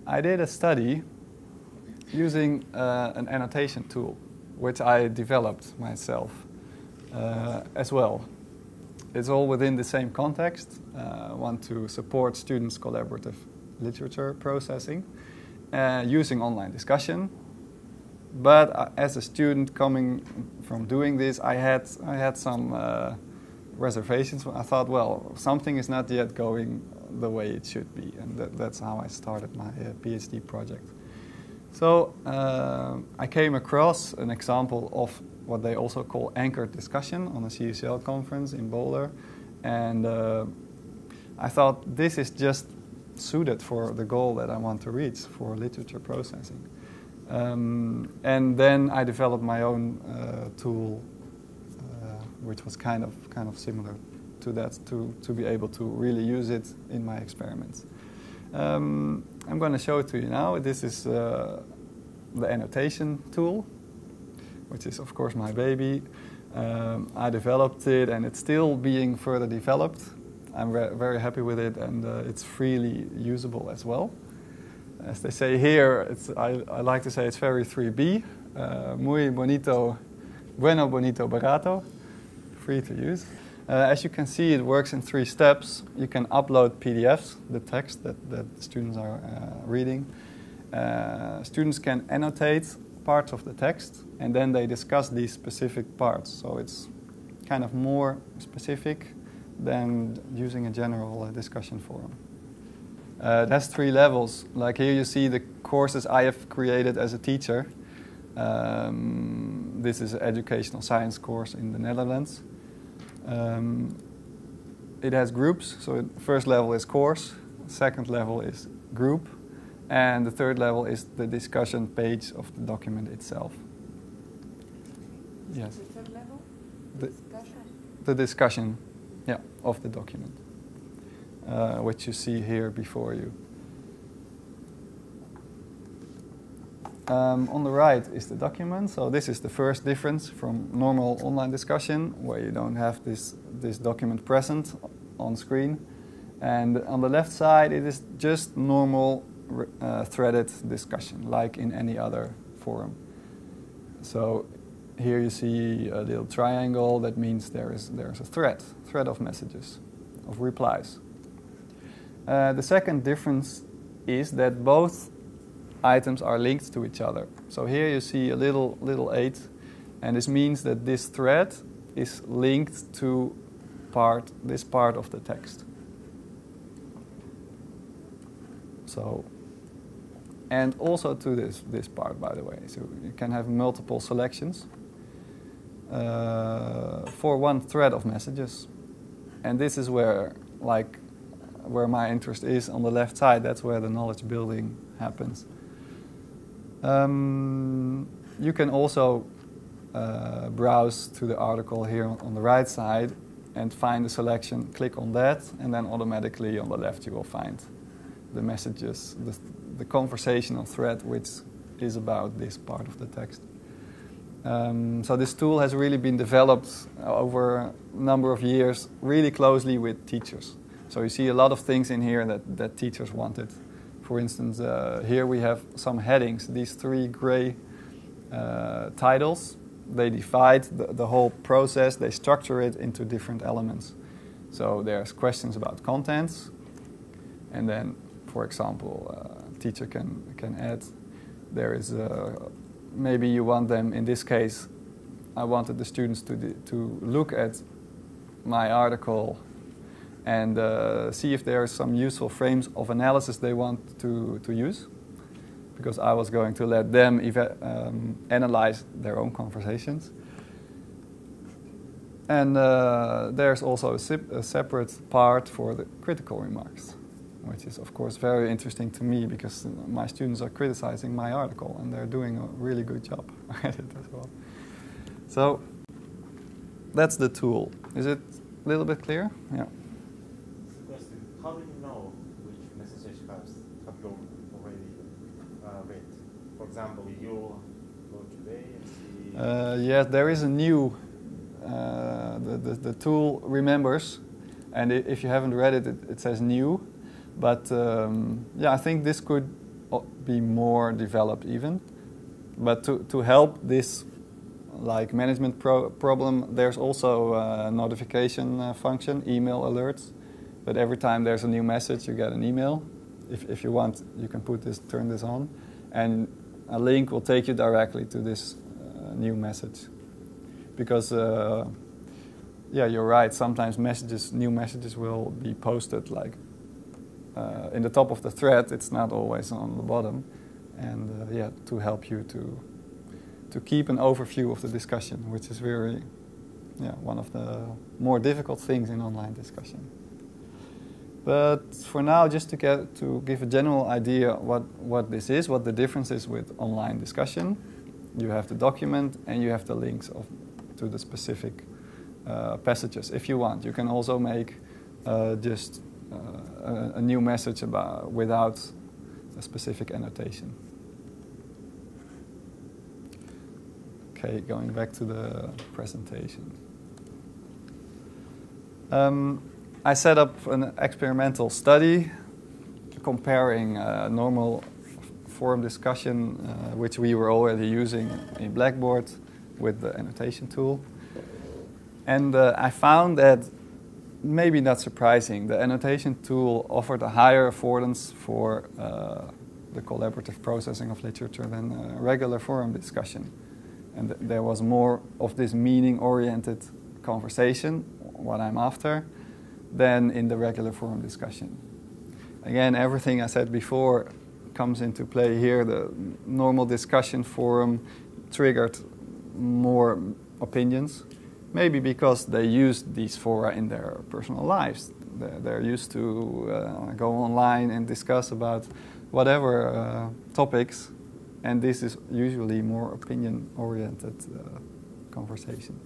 I did a study using an annotation tool, which I developed myself as well. It's all within the same context. I want to support students' collaborative literature processing using online discussion. But as a student coming from doing this, I had some reservations. I thought, well, something is not yet going the way it should be, and that's how I started my PhD project. So I came across an example of what they also call anchored discussion on a CSL conference in Boulder, and I thought this is just suited for the goal that I want to reach for literature processing. And then I developed my own tool, which was kind of similar to that, to be able to really use it in my experiments. I'm going to show it to you now. This is the annotation tool, which is of course my baby. I developed it, and it's still being further developed. I'm very happy with it, and it's freely usable as well. As they say here, I like to say it's very 3B. Muy bonito, bueno, bonito, barato. Free to use. As you can see, it works in 3 steps. You can upload PDFs, the text that students are reading. Students can annotate parts of the text, and then they discuss these specific parts. So it's kind of more specific than using a general discussion forum. It has 3 levels. Like here you see the courses I have created as a teacher. This is an educational science course in the Netherlands. It has groups, so the first level is course, second level is group, and the third level is the discussion page of the document itself. Yes. The third level? The discussion, yeah, of the document. Which you see here before you. On the right is the document. So this is the first difference from normal online discussion, where you don't have this document present on screen. And on the left side, it is just normal threaded discussion, like in any other forum. So here you see a little triangle. That means there's a thread of messages, of replies. The second difference is that both items are linked to each other. So here you see a little 8, and this means that this thread is linked to this part of the text. So, and also to this part, by the way. So you can have multiple selections for one thread of messages, and this is where my interest is on the left side. That's where the knowledge building happens. You can also browse to the article here on the right side and find the selection, click on that, and then automatically on the left you will find the messages, the conversational thread which is about this part of the text. So this tool has really been developed over a number of years, really closely with teachers. So you see a lot of things in here that teachers wanted. For instance, here we have some headings. These 3 gray titles, they divide the whole process. They structure it into different elements. So there's questions about contents, and then, for example, a teacher can add. There is maybe you want them. In this case, I wanted the students to look at my article and see if there are some useful frames of analysis they want to use, because I was going to let them analyze their own conversations. And there's also a separate part for the critical remarks, which is of course very interesting to me, because my students are criticizing my article and they're doing a really good job at it as well. So that's the tool. Is it a little bit clear? Yeah. How do you know which messages have you already read? For example, you go today and see... Yes, there is a new... the tool remembers, and if you haven't read it, it says new. But yeah, I think this could be more developed even. But to help this like management problem, there's also a notification function, email alerts. But every time there's a new message, you get an email. If you want, you can turn this on, and a link will take you directly to this new message. Because yeah, you're right. Sometimes new messages will be posted like in the top of the thread. It's not always on the bottom, and yeah, to help you to keep an overview of the discussion, which is one of the more difficult things in online discussion. But for now, just to give a general idea what this is, what the difference is with online discussion, you have the document and you have the links to the specific passages. If you want, you can also make just a new message without a specific annotation. Okay, going back to the presentation. I set up an experimental study comparing normal forum discussion, which we were already using in Blackboard, with the annotation tool. And I found that, maybe not surprising, the annotation tool offered a higher affordance for the collaborative processing of literature than a regular forum discussion. And there was more of this meaning-oriented conversation, what I'm after, than in the regular forum discussion. Again, everything I said before comes into play here. The normal discussion forum triggered more opinions, maybe because they used these fora in their personal lives. They're used to go online and discuss about whatever topics, and this is usually more opinion-oriented conversation.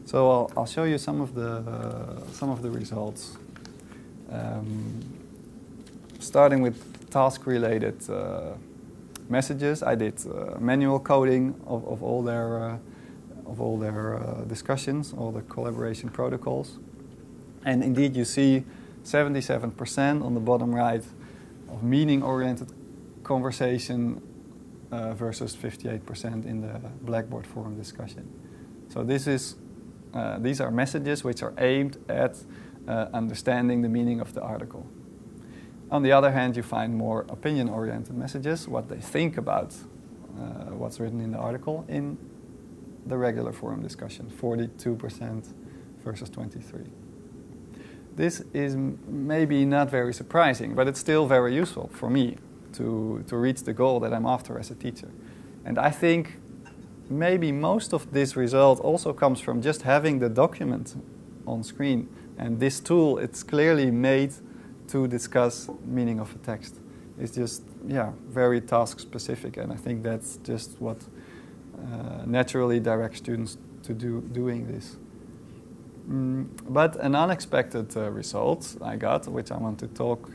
So I'll show you some of the results. Starting with task-related messages, I did manual coding of all their discussions, all the collaboration protocols, and indeed you see 77% on the bottom right of meaning-oriented conversation versus 58% in the Blackboard forum discussion. So these are messages which are aimed at understanding the meaning of the article. On the other hand, you find more opinion-oriented messages, what they think about what's written in the article, in the regular forum discussion, 42% versus 23%. This is maybe not very surprising, but it's still very useful for me to reach the goal that I'm after as a teacher. And I think maybe most of this result also comes from just having the document on screen. And this tool, it's clearly made to discuss meaning of a text. It's just, very task-specific, and I think that's just what naturally directs students to doing this. But an unexpected result I got, which I want to talk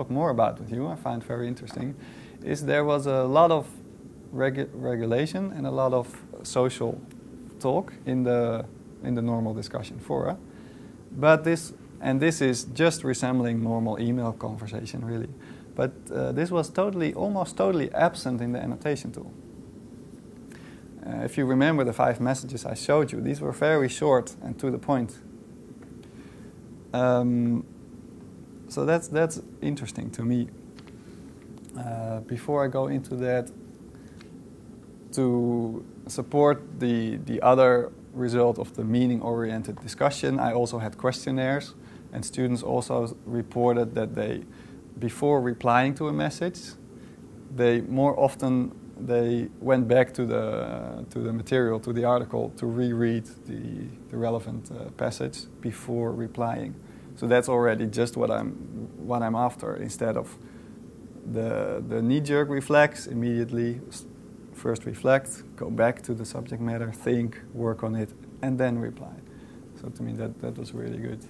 more about with you, I find very interesting, is there was a lot of regulation and a lot of social talk in the normal discussion fora. But this is just resembling normal email conversation, really. But this was almost totally absent in the annotation tool. If you remember the 5 messages I showed you, these were very short and to the point. So that's interesting to me. Before I go into that, to support the other result of the meaning-oriented discussion, I also had questionnaires, and students also reported that before replying to a message, they went back to the material, to the article, to reread the relevant passage before replying. So that's already just what I'm after. Instead of the knee-jerk reflex, immediately first reflect, go back to the subject matter, think, work on it, and then reply. So to me that was really good.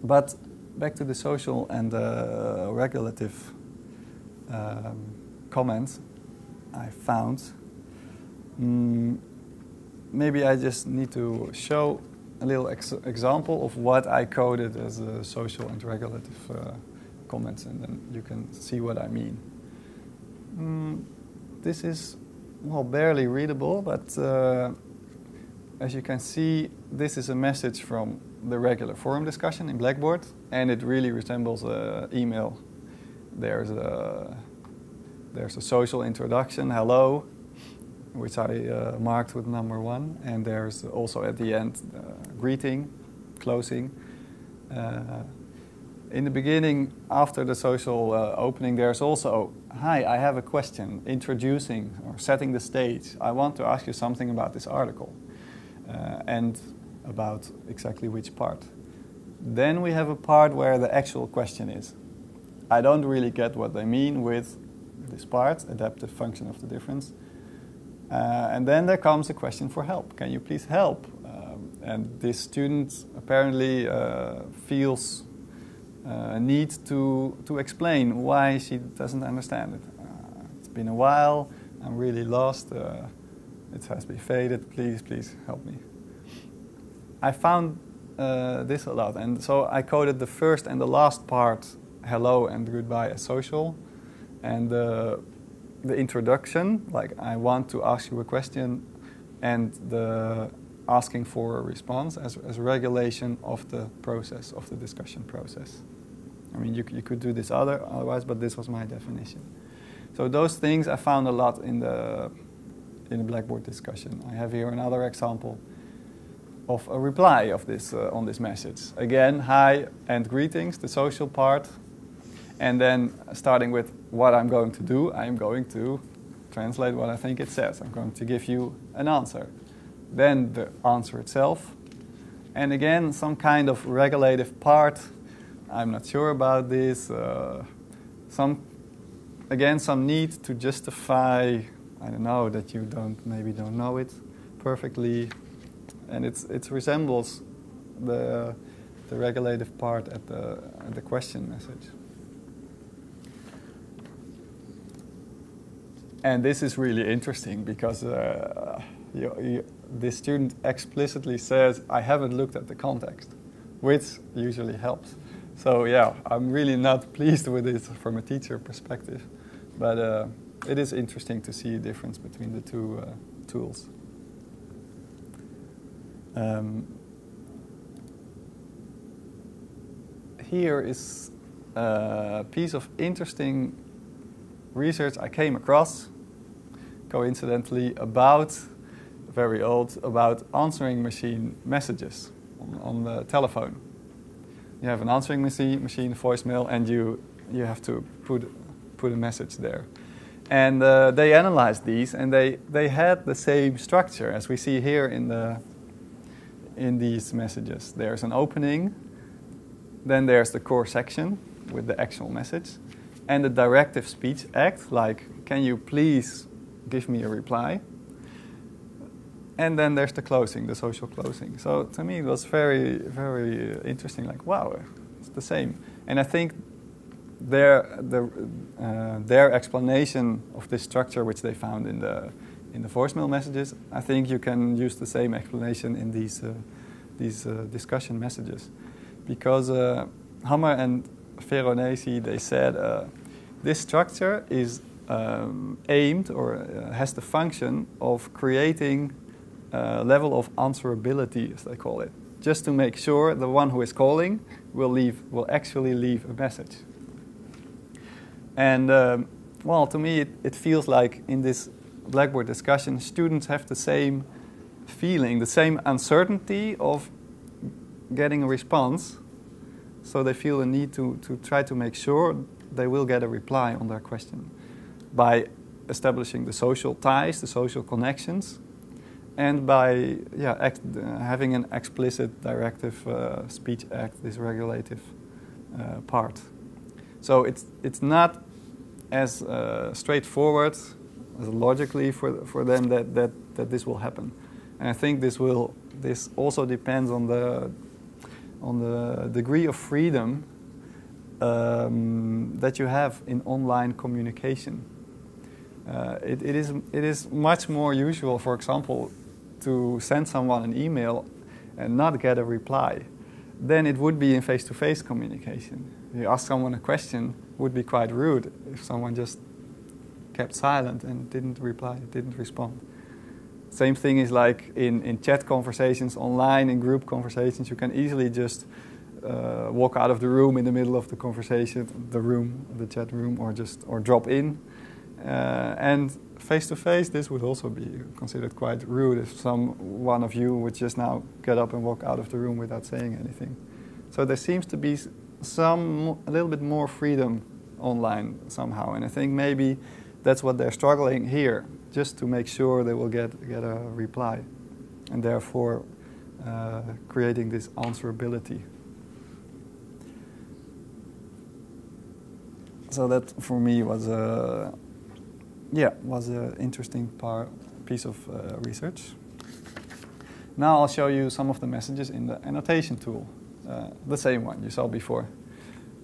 But back to the social and regulative comments I found. Maybe I just need to show a little example of what I coded as a social and regulative comments, and then you can see what I mean. This is, well, barely readable, but as you can see, this is a message from the regular forum discussion in Blackboard, and it really resembles an email. There's a social introduction, hello, which I marked with number 1, and there's also at the end greeting, closing. In the beginning, after the social opening, there's also, hi, I have a question, introducing or setting the stage. I want to ask you something about this article and about exactly which part. Then we have a part where the actual question is. I don't really get what they mean with this part, adaptive function of the difference. And then there comes a question for help. Can you please help? And this student apparently feels a need to explain why she doesn't understand it. It's been a while, I'm really lost, it has been faded, please help me. I found this a lot, and so I coded the first and the last part, hello and goodbye, as social, and the introduction, like I want to ask you a question, and the asking for a response as regulation of the process, of the discussion process. I mean, you could do this otherwise, but this was my definition. So those things I found a lot in the Blackboard discussion. I have here another example of a reply of this on this message. Again, hi and greetings, the social part. And then starting with what I'm going to do, I'm going to translate what I think it says. I'm going to give you an answer. Then the answer itself. And again, some kind of regulative part. I'm not sure about this. Some need to justify, I don't know, that you maybe don't know it perfectly. And it resembles the regulative part at the question message. And this is really interesting because the student explicitly says, I haven't looked at the context, which usually helps. So yeah, I'm really not pleased with this from a teacher perspective. But it is interesting to see a difference between the two tools. Here is a piece of interesting research I came across, coincidentally, about answering machine messages on the telephone. You have an answering machine, voicemail, and you have to put a message there. And they analyzed these, and they had the same structure as we see here in these messages. There's an opening, then there's the core section with the actual message, and the directive speech act, like, can you please give me a reply? And then there's the closing, the social closing. So to me it was very, very interesting, like, wow, it's the same. And I think their explanation of this structure, which they found in the voicemail messages, I think you can use the same explanation in these discussion messages. Because Hammer and Veronesi, they said this structure is aimed or has the function of creating a level of answerability, as they call it, just to make sure the one who is calling will actually leave a message. And well, to me it feels like in this Blackboard discussion, students have the same feeling, the same uncertainty of getting a response, so they feel a need to try to make sure they will get a reply on their question by establishing the social ties, the social connections, and by having an explicit directive speech act, this regulative part. So it's not as straightforward as logically for them that this will happen. And I think this also depends on the degree of freedom that you have in online communication. It is much more usual, for example, to send someone an email and not get a reply, then it would be in face-to-face communication. You ask someone a question, would be quite rude if someone just kept silent and didn't reply, didn't respond. Same thing is like in chat conversations online, in group conversations, you can easily just walk out of the room in the middle of the conversation, the chat room, or drop in. And face-to-face, this would also be considered quite rude if one of you would just now get up and walk out of the room without saying anything. So there seems to be a little bit more freedom online somehow, and I think maybe that's what they're struggling here, just to make sure they will get a reply, and therefore creating this answerability. So that for me was an interesting piece of research. Now I'll show you some of the messages in the annotation tool, the same one you saw before.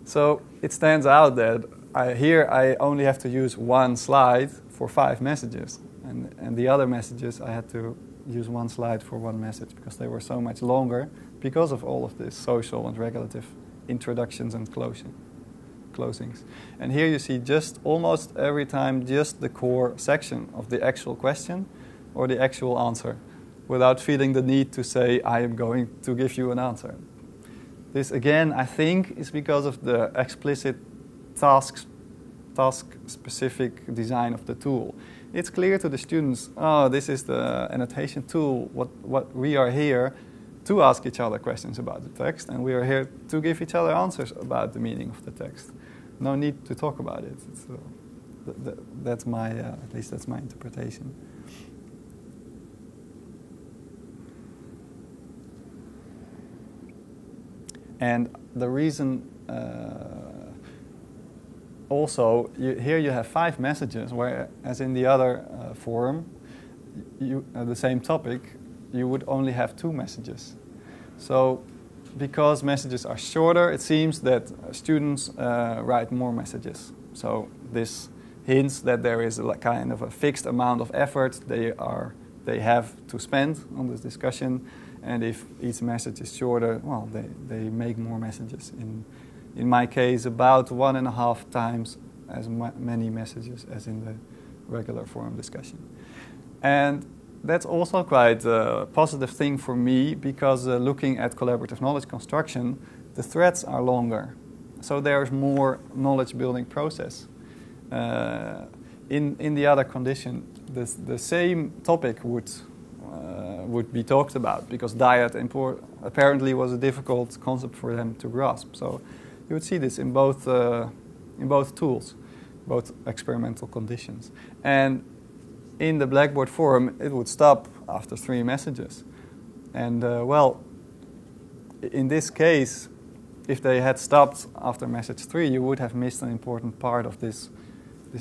So it stands out that here I only have to use one slide for 5 messages, and the other messages I had to use one slide for one message because they were so much longer because of all of this social and regulative introductions and closings. And here you see just almost every time just the core section of the actual question or the actual answer, without feeling the need to say, I am going to give you an answer. This again, I think, is because of the explicit task-specific design of the tool. It's clear to the students, oh, this is the annotation tool, what we are here to ask each other questions about the text, and we are here to give each other answers about the meaning of the text. No need to talk about it. That's my, at least that's my interpretation. And the reason also, here you have 5 messages, whereas in the other forum, the same topic, you would only have 2 messages. So because messages are shorter, it seems that students write more messages. So this hints that there is a kind of a fixed amount of effort they have to spend on this discussion, and if each message is shorter, well, they make more messages. In my case, about 1.5 times as many messages as in the regular forum discussion. And that's also quite a positive thing for me, because looking at collaborative knowledge construction, the threads are longer. So there's more knowledge building process. In the other condition, the same topic would be talked about, because diet apparently was a difficult concept for them to grasp. So you would see this in both tools, both experimental conditions. And in the Blackboard forum, it would stop after 3 messages. And well, in this case, if they had stopped after message 3, you would have missed an important part of this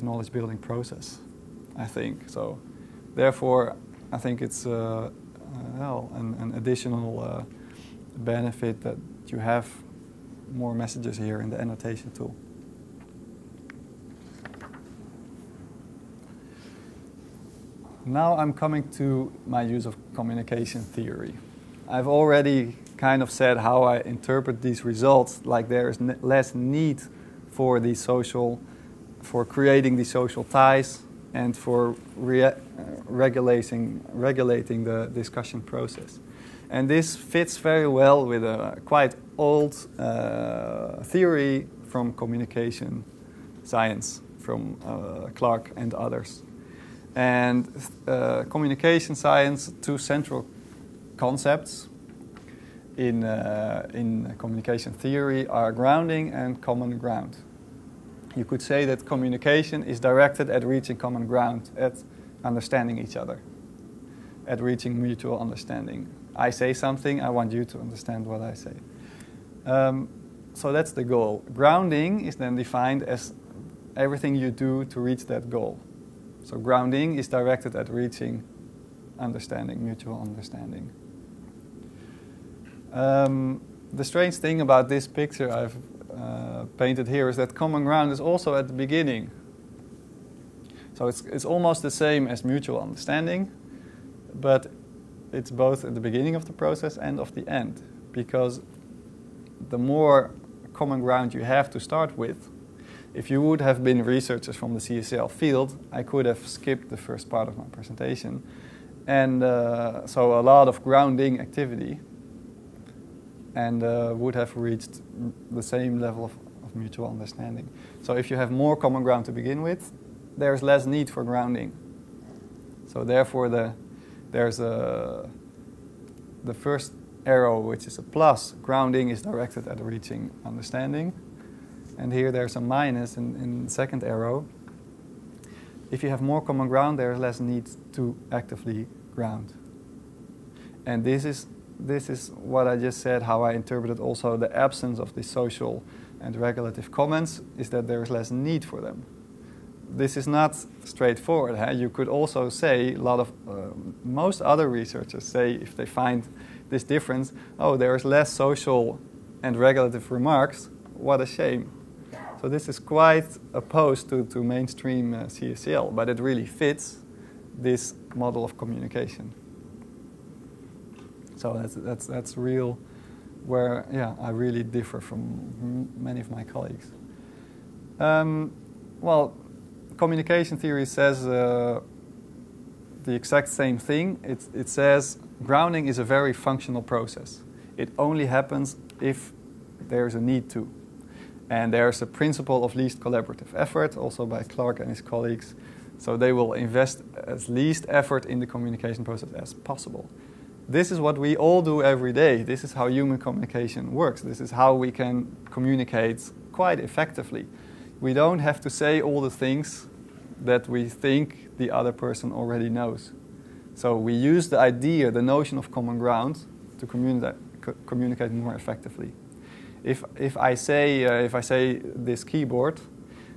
knowledge building process, I think. So therefore, I think it's an additional benefit that you have more messages here in the annotation tool. Now I'm coming to my use of communication theory. I've already kind of said how I interpret these results, like there is less need for creating these social ties and for regulating the discussion process. And this fits very well with a quite old theory from communication science, from Clark and others. And communication science, 2 central concepts in communication theory are grounding and common ground. You could say that communication is directed at reaching common ground, at understanding each other, at reaching mutual understanding. I say something, I want you to understand what I say. So that's the goal. Grounding is then defined as everything you do to reach that goal. So grounding is directed at reaching understanding, mutual understanding. The strange thing about this picture I've painted here is that common ground is also at the beginning. So it's almost the same as mutual understanding, but it's both at the beginning of the process and of the end, because the more common ground you have to start with, if you would have been researchers from the CSL field, I could have skipped the first part of my presentation. And so a lot of grounding activity, and would have reached the same level of mutual understanding. So if you have more common ground to begin with, there's less need for grounding. So therefore there's the first arrow, which is a plus. Grounding is directed at reaching understanding. And here there's a minus in the second arrow. If you have more common ground, there's less need to actively ground. And this is what I just said, how I interpreted also the absence of the social and regulative comments, is that there is less need for them. This is not straightforward. Huh? You could also say, most other researchers say, if they find this difference, oh, there is less social and regulative remarks, what a shame. So this is quite opposed to mainstream CSL, but it really fits this model of communication. So that's real, where I really differ from many of my colleagues. Well, communication theory says the exact same thing. It says grounding is a very functional process. It only happens if there's a need to. And there's a principle of least collaborative effort, also by Clark and his colleagues. So they will invest as least effort in the communication process as possible. This is what we all do every day. This is how human communication works. This is how we can communicate quite effectively. We don't have to say all the things that we think the other person already knows. So we use the idea, the notion of common ground, to communicate more effectively. If I say this keyboard,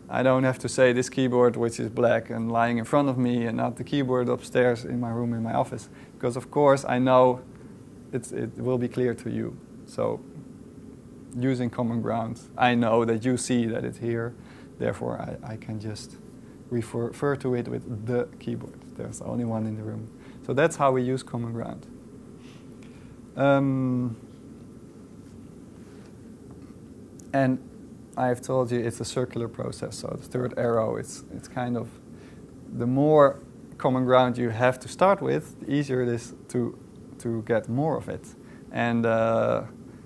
I don't have to say this keyboard which is black and lying in front of me, and not the keyboard upstairs in my room in my office, because of course I know it will be clear to you. So using common ground, I know that you see that it's here, therefore I can just refer to it with the keyboard. There's only one in the room. So that's how we use common ground. And I've told you it's a circular process. So the third arrow, it's kind of, the more common ground you have to start with, the easier it is to get more of it. And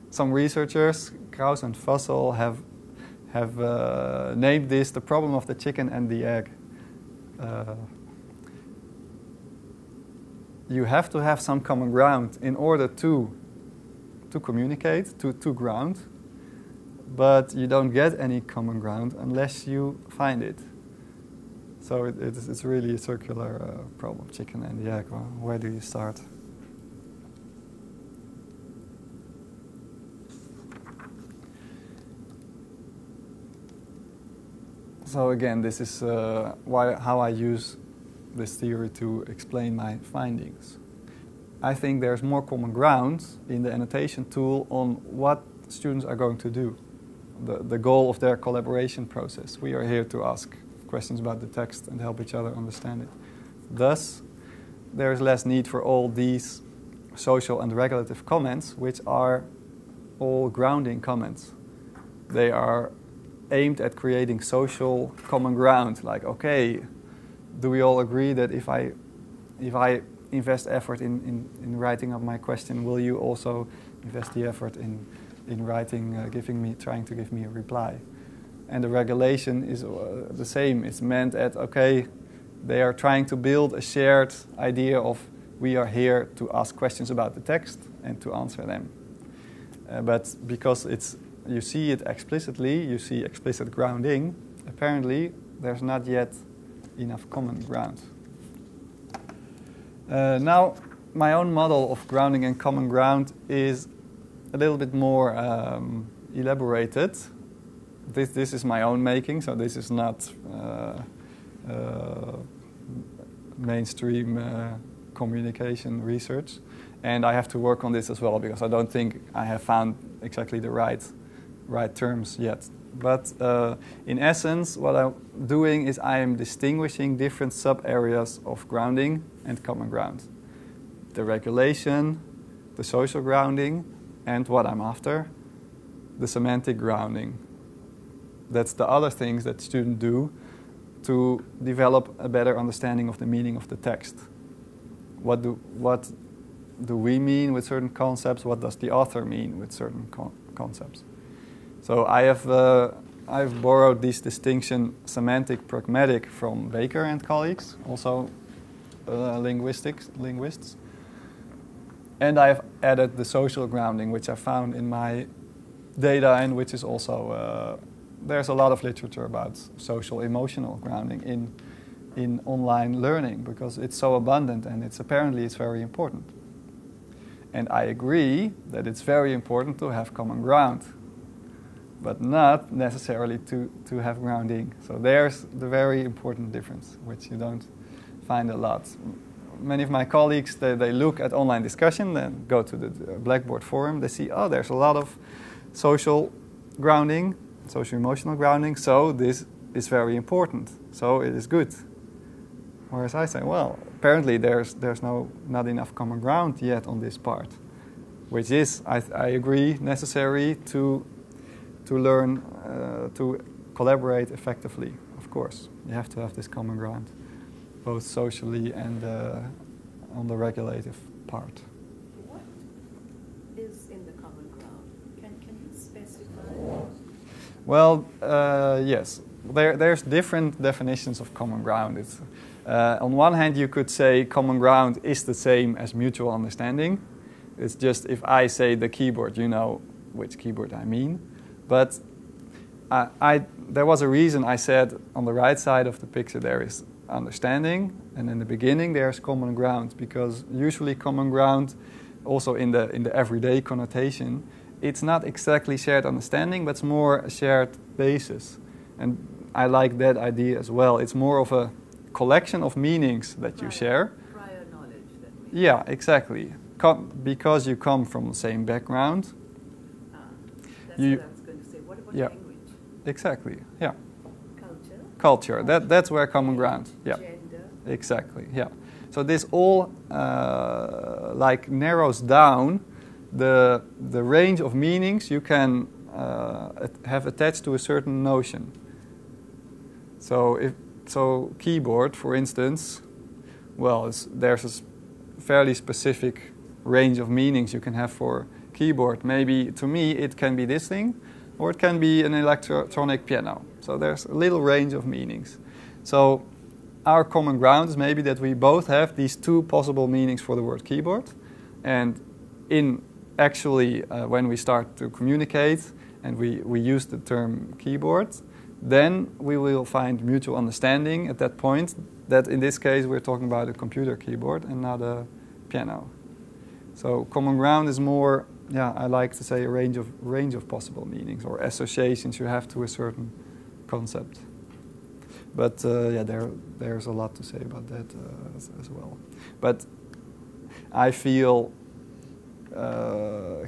some researchers, Krauss and Fussell, have named this the problem of the chicken and the egg. You have to have some common ground in order to communicate, to ground. But you don't get any common ground unless you find it. So it's really a circular problem, chicken and the egg. Well, where do you start? So again, this is how I use this theory to explain my findings. I think there's more common ground in the annotation tool on what students are going to do. The goal of their collaboration process. We are here to ask questions about the text and help each other understand it. Thus, there is less need for all these social and regulative comments, which are all grounding comments. They are aimed at creating social common ground, like, okay, do we all agree that if I invest effort in writing up my question, will you also invest the effort in writing, trying to give me a reply? And the regulation is the same. It's meant at, okay, they are trying to build a shared idea of we are here to ask questions about the text and to answer them. But because you see it explicitly, you see explicit grounding, apparently there's not yet enough common ground. Now, my own model of grounding and common ground is a little bit more elaborated. This is my own making, so this is not mainstream communication research. And I have to work on this as well, because I don't think I have found exactly the right terms yet. But in essence, what I'm doing is I am distinguishing different sub-areas of grounding and common ground. the regulation, the social grounding, and what I'm after, the semantic grounding. That's the other things that students do to develop a better understanding of the meaning of the text. What do we mean with certain concepts? What does the author mean with certain concepts? So I've borrowed this distinction, semantic pragmatic, from Baker and colleagues, also linguists. And I've added the social grounding, which I found in my data, and which is also, there's a lot of literature about social emotional grounding in online learning, because it's so abundant and it's very important. And I agree that it's very important to have common ground, but not necessarily to have grounding. So there's the very important difference, which you don't find a lot. Many of my colleagues, they look at online discussion, then go to the Blackboard forum, they see, oh, there's a lot of social grounding, social emotional grounding, so this is very important, so it is good. Whereas I say, well, apparently there's not enough common ground yet on this part, which is, I agree, necessary to learn to collaborate effectively. Of course, you have to have this common ground, both socially and on the regulative part. What is in the common ground? Can you specify? Well, yes. There's different definitions of common ground. It's, on one hand, you could say common ground is the same as mutual understanding. It's just if I say the keyboard, you know which keyboard I mean. But there was a reason I said on the right side of the picture there is understanding, and in the beginning there's common ground, because usually common ground, also in the everyday connotation, it's not exactly shared understanding, but it's more a shared basis. And I like that idea as well. It's more of a collection of meanings that you share. Prior knowledge. That yeah, exactly. Because you come from the same background. That's what I was going to say. What about language? Exactly, yeah. Culture? That's where common ground. Yeah. Gender? Exactly, yeah. So this all like narrows down the range of meanings you can have attached to a certain notion. So keyboard, for instance, well, there's a fairly specific range of meanings you can have for keyboard. Maybe to me it can be this thing, or it can be an electronic piano. So there's a little range of meanings. So our common ground is maybe that we both have these two possible meanings for the word keyboard, and when we start to communicate and we use the term keyboard, then we will find mutual understanding at that point, that in this case we're talking about a computer keyboard and not a piano. So common ground is more, I like to say, a range of possible meanings or associations you have to a certain concept. But there's a lot to say about that as well. But I feel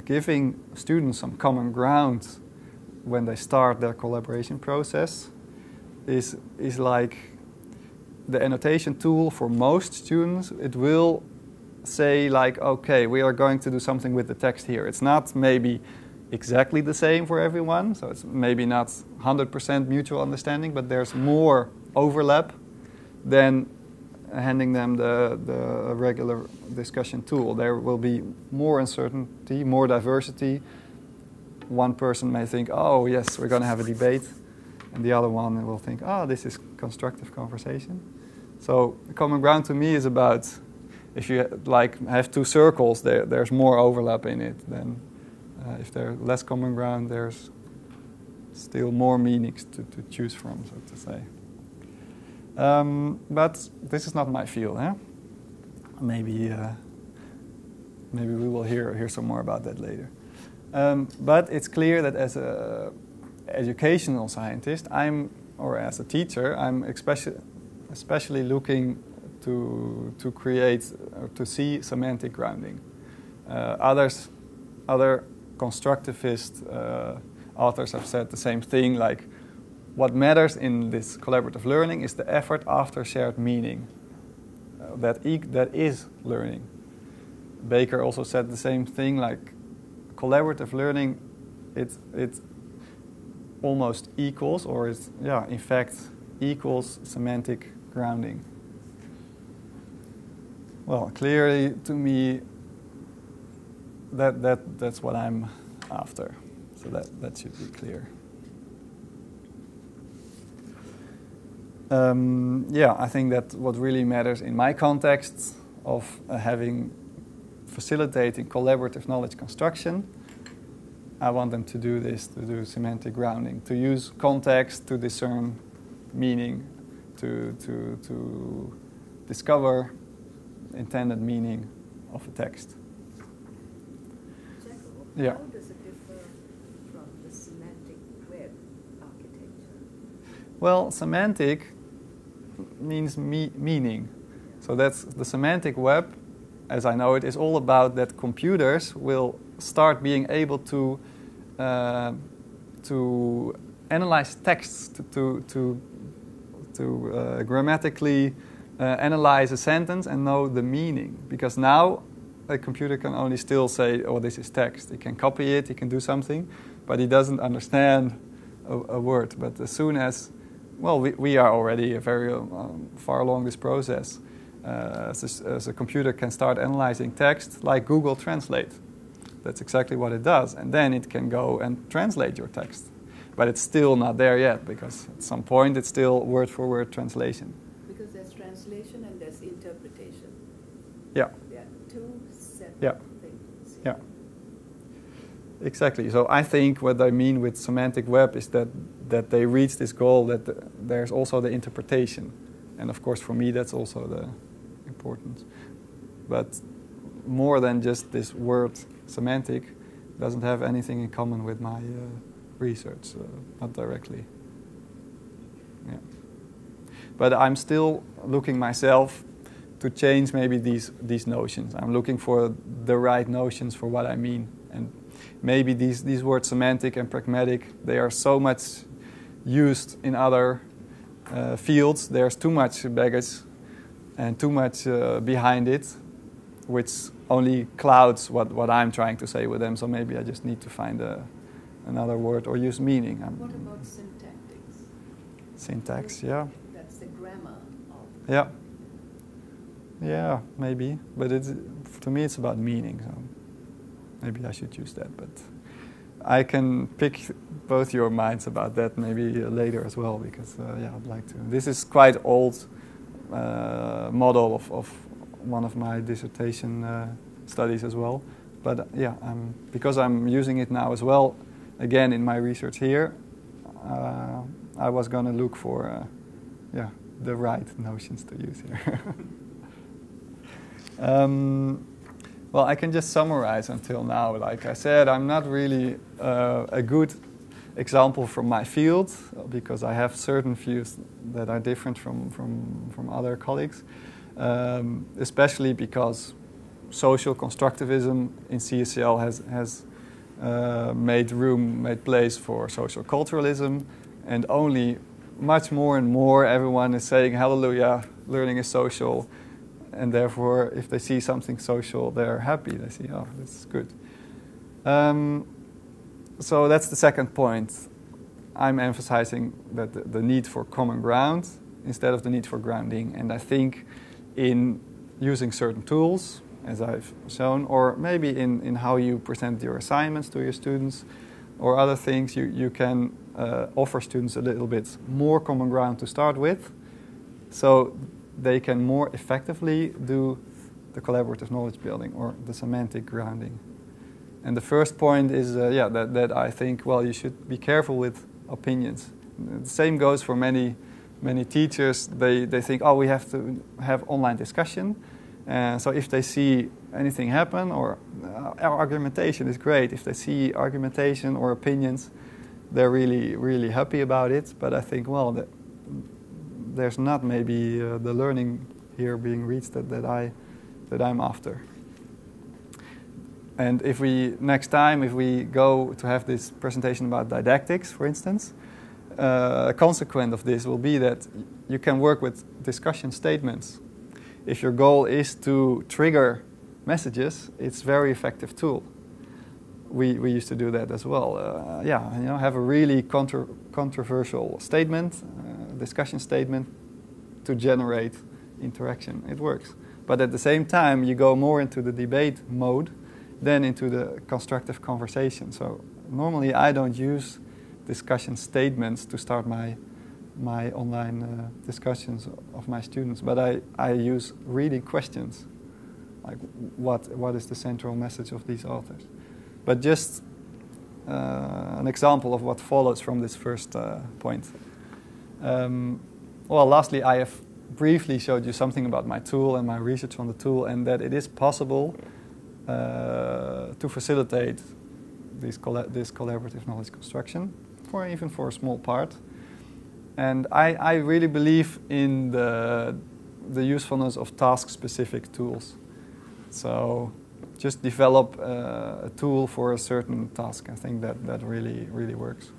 giving students some common ground when they start their collaboration process is like the annotation tool for most students. It will say like, okay, we are going to do something with the text here. It's not maybe exactly the same for everyone, so it's maybe not 100% mutual understanding, but there's more overlap than handing them the regular discussion tool. There will be more uncertainty, more diversity. One person may think, oh yes, we're going to have a debate, and the other one will think, oh, this is constructive conversation. So common ground to me is about, if you have two circles, there's more overlap in it than if there's less common ground, there's still more meanings to choose from, so to say. But this is not my field. Maybe we will hear some more about that later. But it's clear that as an educational scientist, or as a teacher, I'm especially looking to create or to see semantic grounding. Other constructivist authors have said the same thing, like what matters in this collaborative learning is the effort after shared meaning. That is learning. Baker also said the same thing, like collaborative learning, it almost equals, or is, yeah, in fact, equals semantic grounding. Well, clearly to me, that's what I'm after. So that should be clear. Yeah, I think that what really matters in my context of facilitating collaborative knowledge construction, I want them to do this, to do semantic grounding, to use context to discern meaning, to discover intended meaning of a text. Jakko, Yeah. how does it differ from the semantic web architecture? Well, semantic means meaning. So that's the semantic web, as I know it, is all about that computers will start being able to analyze texts, to grammatically analyze a sentence and know the meaning. Because now a computer can only still say, oh, this is text. He can copy it, he can do something, but he doesn't understand a word. But as soon as, well, we are already very far along this process. As a computer can start analyzing text like Google Translate. That's exactly what it does. And then it can go and translate your text. But it's still not there yet, because at some point it's still word-for-word translation. Because there's translation and there's interpretation. Yeah. They are two separate Yeah. things. Yeah. Exactly. So I think what I mean with semantic web is that they reach this goal, that there's also the interpretation. And of course for me that's also the importance. But more than just this word semantic doesn't have anything in common with my research, not directly. Yeah. But I'm still looking myself to change maybe these notions. I'm looking for the right notions for what I mean. And maybe these words semantic and pragmatic, they are so much used in other fields. There's too much baggage and too much behind it, which only clouds what I'm trying to say with them. So maybe I just need to find another word or use meaning. What about syntactics? Syntax, yeah. That's the grammar of. Yeah. Yeah, maybe. But to me it's about meaning. So maybe I should use that. But I can pick both your minds about that maybe later as well, because yeah, I'd like to. This is quite old model of one of my dissertation studies as well. But yeah, because I'm using it now as well, again in my research here, I was going to look for yeah, the right notions to use here. Well, I can just summarize until now. Like I said, I'm not really a good example from my field, because I have certain views that are different from other colleagues, especially because social constructivism in CSL has made place for social culturalism, and only much more and more everyone is saying, hallelujah, learning is social. And therefore, if they see something social, they're happy. They see, oh, this is good. So that's the second point. I'm emphasizing that the need for common ground instead of the need for grounding. And I think in using certain tools, as I've shown, or maybe in how you present your assignments to your students, or other things, you can offer students a little bit more common ground to start with. So they can more effectively do the collaborative knowledge building or the semantic grounding. And the first point is, yeah, that I think, well, you should be careful with opinions. The same goes for many teachers. They think, oh, we have to have online discussion. So if they see anything happen, or our argumentation is great. If they see argumentation or opinions, they're really, really happy about it. But I think, well, there's not maybe the learning here being reached that I'm after. And if next time we go to have this presentation about didactics, for instance, a consequence of this will be that you can work with discussion statements. If your goal is to trigger messages, it's a very effective tool. We used to do that as well. Have a really controversial statement, discussion statement, to generate interaction. It works. But at the same time, you go more into the debate mode than into the constructive conversation. So normally I don't use discussion statements to start my online discussions of my students, but I use reading questions, like what is the central message of these authors. But just an example of what follows from this first point. Lastly, I have briefly showed you something about my tool and my research on the tool, and that it is possible to facilitate this collaborative knowledge construction, even for a small part. And I really believe in the usefulness of task-specific tools. So just develop a tool for a certain task. I think that really works.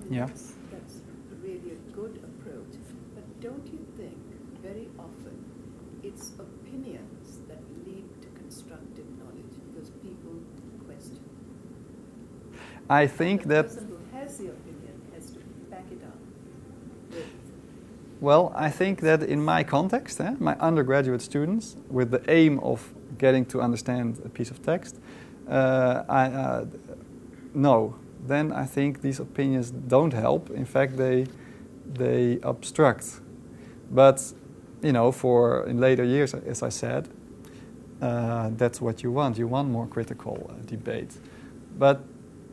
Yeah. That's really a good approach. But don't you think very often it's opinions that lead to constructive knowledge because people question? I think the that. person who has the opinion has to back it up with. Well, I think that in my context, my undergraduate students, with the aim of getting to understand a piece of text, no. Then I think these opinions don't help. In fact, they obstruct. But for in later years, as I said, that's what you want. You want more critical debate. But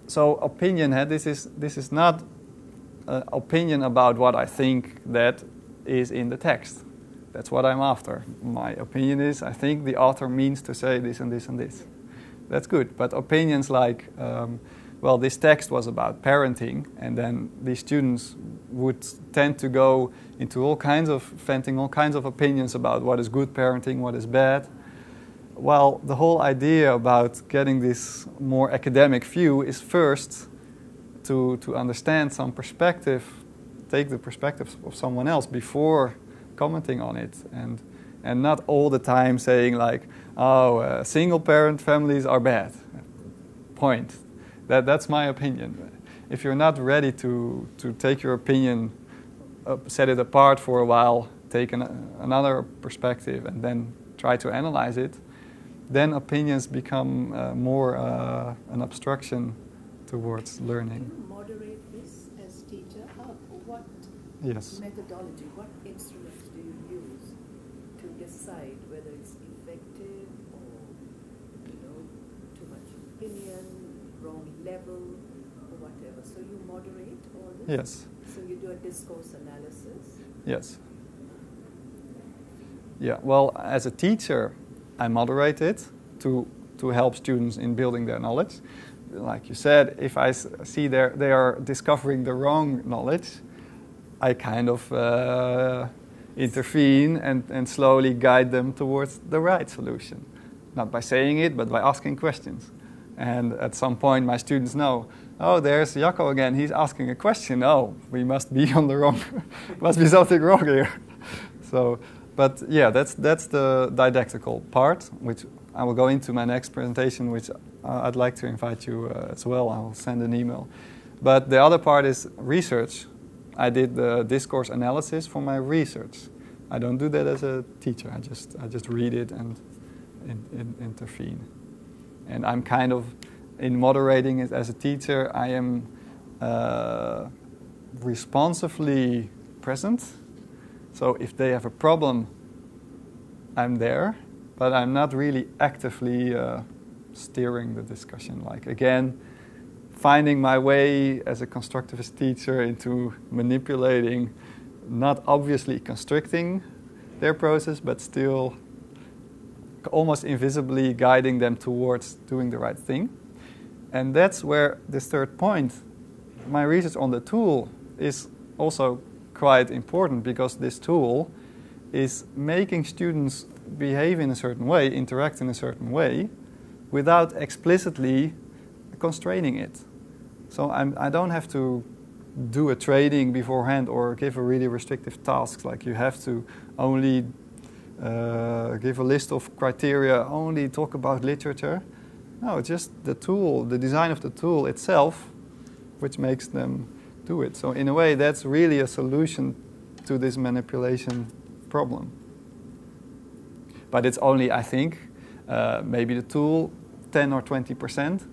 so opinion, this is not opinion about what I think that is in the text. That's what I'm after. My opinion is, I think the author means to say this and this and this. That's good. But opinions like, this text was about parenting, and then these students would tend to go into venting all kinds of opinions about what is good parenting, what is bad. Well, the whole idea about getting this more academic view is first to understand some perspective, take the perspective of someone else before commenting on it, and not all the time saying like, single parent families are bad. Point. That's my opinion. If you're not ready to take your opinion, set it apart for a while, take another perspective, and then try to analyze it, then opinions become more an obstruction towards learning. Do you moderate this as teacher? What Yes. methodology, what instruments do you use to decide whether it's effective or, too much opinion, wrong level, or whatever? So you moderate all this? Yes. So you do a discourse analysis? Yes. Yeah, well, as a teacher, I moderate it to help students in building their knowledge. Like you said, if I see they are discovering the wrong knowledge, I kind of intervene and slowly guide them towards the right solution. Not by saying it, but by asking questions. And at some point, my students know, there's Jakko again, he's asking a question. Oh, we must be on the wrong, must be something wrong here. So, but yeah, that's the didactical part, which I will go into my next presentation, which I'd like to invite you as well. I will send an email. But the other part is research. I did the discourse analysis for my research. I don't do that as a teacher. I just read it and intervene. And I'm kind of, in moderating it as a teacher, I am responsively present. So if they have a problem, I'm there, but I'm not really actively steering the discussion. Like, again, finding my way as a constructivist teacher into manipulating, not obviously constricting their process, but still almost invisibly guiding them towards doing the right thing. And that's where this third point, my research on the tool, is also quite important, because this tool is making students behave in a certain way, interact in a certain way, without explicitly constraining it. So I don't have to do a training beforehand or give a really restrictive task, like you have to only give a list of criteria, only talk about literature. No, it's just the tool, the design of the tool itself, which makes them do it. So in a way, that's really a solution to this manipulation problem. But it's only, I think, maybe the tool 10 or 20%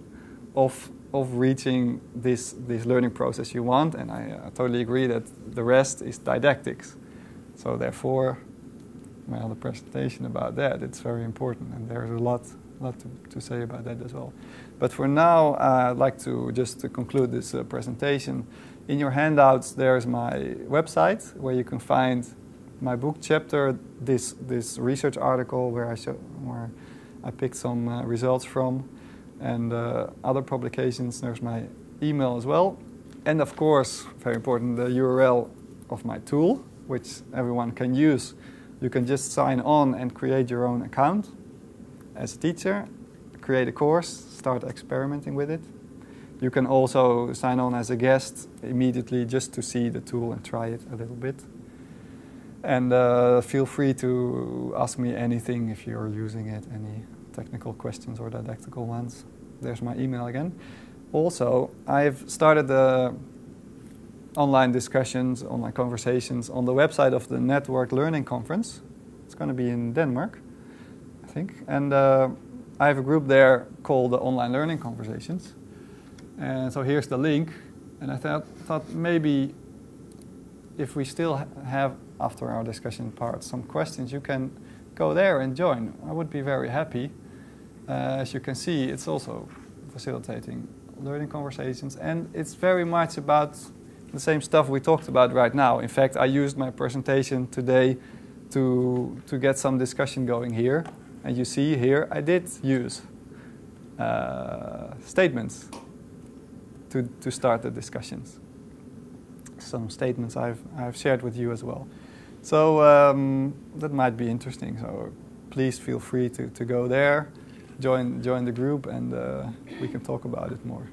of reaching this learning process you want, and I totally agree that the rest is didactics. So therefore, my other presentation about that, it's very important, and there's a lot to say about that as well. But for now, I'd like to just to conclude this presentation. In your handouts, there's my website where you can find my book chapter, this research article where I picked some results from, and other publications. There's my email as well, and of course, very important, the URL of my tool, which everyone can use. You can just sign on and create your own account as a teacher, create a course, start experimenting with it. You can also sign on as a guest immediately just to see the tool and try it a little bit. And feel free to ask me anything if you're using it, any technical questions or didactical ones. There's my email again. Also, I've started the online discussions, online conversations on the website of the Network Learning Conference. It's going to be in Denmark, I think. And I have a group there called the Online Learning Conversations. And so here's the link. And I thought maybe if we still have, after our discussion part, some questions, you can go there and join. I would be very happy. As you can see, it's also facilitating learning conversations. And it's very much about the same stuff we talked about right now. In fact, I used my presentation today to get some discussion going here. And you see here, I did use statements to start the discussions. Some statements I've shared with you as well. So that might be interesting. So please feel free to go there, join the group, and we can talk about it more.